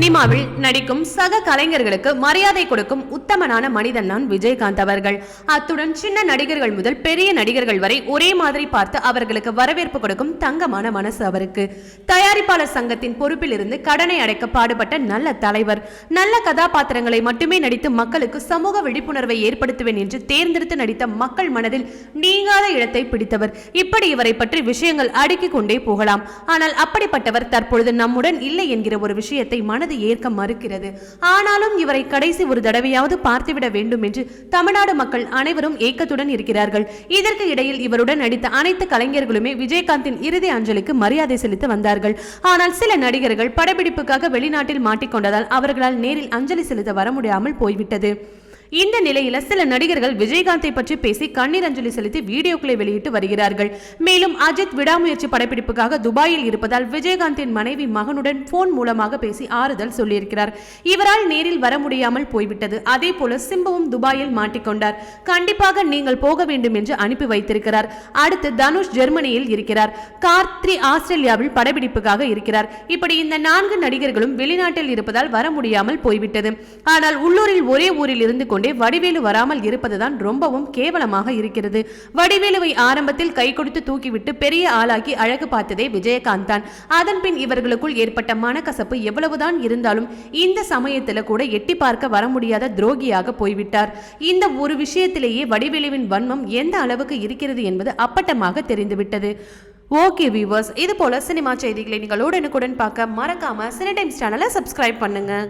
சினிமாவில் நடிக்கும் சக கலைஞர்களுக்கு மரியாதை கொடுக்கும் உத்தமனான மனிதன் தான் விஜயகாந்த் அவர்கள். அத்துடன் சின்ன நடிகர்கள் முதல் பெரிய நடிகர்கள் வரை ஒரே மாதிரி பார்த்து அவர்களுக்கு வரவேற்பு கொடுக்கும் தங்கமான மனசு அவருக்கு. தயாரிப்பாளர் சங்கத்தின் பொறுப்பில் இருந்து கடனை அடைக்க பாடுபட்ட நல்ல தலைவர். நல்ல கதாபாத்திரங்களை மட்டுமே நடித்து மக்களுக்கு சமூக விழிப்புணர்வை ஏற்படுத்துவேன் என்று தேர்ந்தெடுத்து நடித்த மக்கள் மனதில் நீங்காத இடத்தை பிடித்தவர். இப்படி இவரை பற்றி விஷயங்கள் அடுக்கிக் கொண்டே போகலாம். ஆனால் அப்படிப்பட்டவர் தற்பொழுது நம்முடன் இல்லை என்கிற ஒரு விஷயத்தை மனது ஏற்க மறுக்கிறது. ஆனாலும் இவரை கடைசி ஒரு தடவையாவது பார்த்துவிட வேண்டும் என்று தமிழ்நாடு மக்கள் அனைவரும் ஏக்கத்துடன் இருக்கிறார்கள். இதற்கு இடையில் இவருடன் நடித்த அனைத்து கலைஞர்களுமே விஜயகாந்தின் இறுதி அஞ்சலிக்கு மரியாதை செலுத்த வந்தார்கள். ஆனால் சில நடிகர்கள் படப்பிடிப்புக்காக வெளிநாட்டில் மாட்டிக்கொண்டதால் அவர்களால் நேரில் அஞ்சலி செலுத்த வர முடியாமல் போய்விட்டது. இந்த நிலையில சில நடிகர்கள் விஜயகாந்தை பற்றி பேசி கண்ணீர் அஞ்சலி செலுத்தி வீடியோக்களை வெளியிட்டு வருகிறார்கள். மேலும் அஜித் விடாமுயற்சி படப்பிடிப்புக்காக துபாயில் இருப்பதால் விஜயகாந்தின் மனைவி மகனுடன் போன் மூலமாக பேசி ஆறுதல் சொல்லியிருக்கிறார். இவரால் நேரில் வர முடியாமல் போய்விட்டது. அதே போல சிம்புவும் துபாயில் மாட்டிக்கொண்டார். கண்டிப்பாக நீங்கள் போக வேண்டும் என்று அனுப்பி வைத்திருக்கிறார். அடுத்து தனுஷ் ஜெர்மனியில் இருக்கிறார். கார்த்தி ஆஸ்திரேலியாவில் படப்பிடிப்புக்காக இருக்கிறார். இப்படி இந்த 4 நடிகர்களும் வெளிநாட்டில் இருப்பதால் வர முடியாமல் போய்விட்டது. ஆனால் உள்ளூரில் ஒரே ஊரில் இருந்து வடிவேலு வராமல் இருப்பதுதான் ரொம்பவும் கேவலமாக இருக்கிறது. வடிவேலுவை ஆரம்பத்தில் கை கொடுத்து தூக்கிவிட்டு பெரிய ஆளாக்கி அழகு பார்த்ததே விஜயகாந்த் தான். அதன் பின் இவர்களுக்குள் ஏற்பட்ட மனக்கசப்பு எவ்வளவுதான் இருந்தாலும் இந்த சமயத்தில் கூட எட்டி பார்க்க வர முடியாத துரோகியாக போய்விட்டார். இந்த ஒரு விஷயத்திலேயே வடிவேலுவின் வன்மம் எந்த அளவுக்கு இருக்கிறது என்பது அப்பட்டமாக தெரிந்துவிட்டது. ஓகே வியூவர்ஸ், இது போல சினிமா செய்திகளை நீங்கள் உடனுக்குடன் பார்க்க மறக்காம சினி டைம்ஸ் சேனலை சப்ஸ்கிரைப் பண்ணுங்க.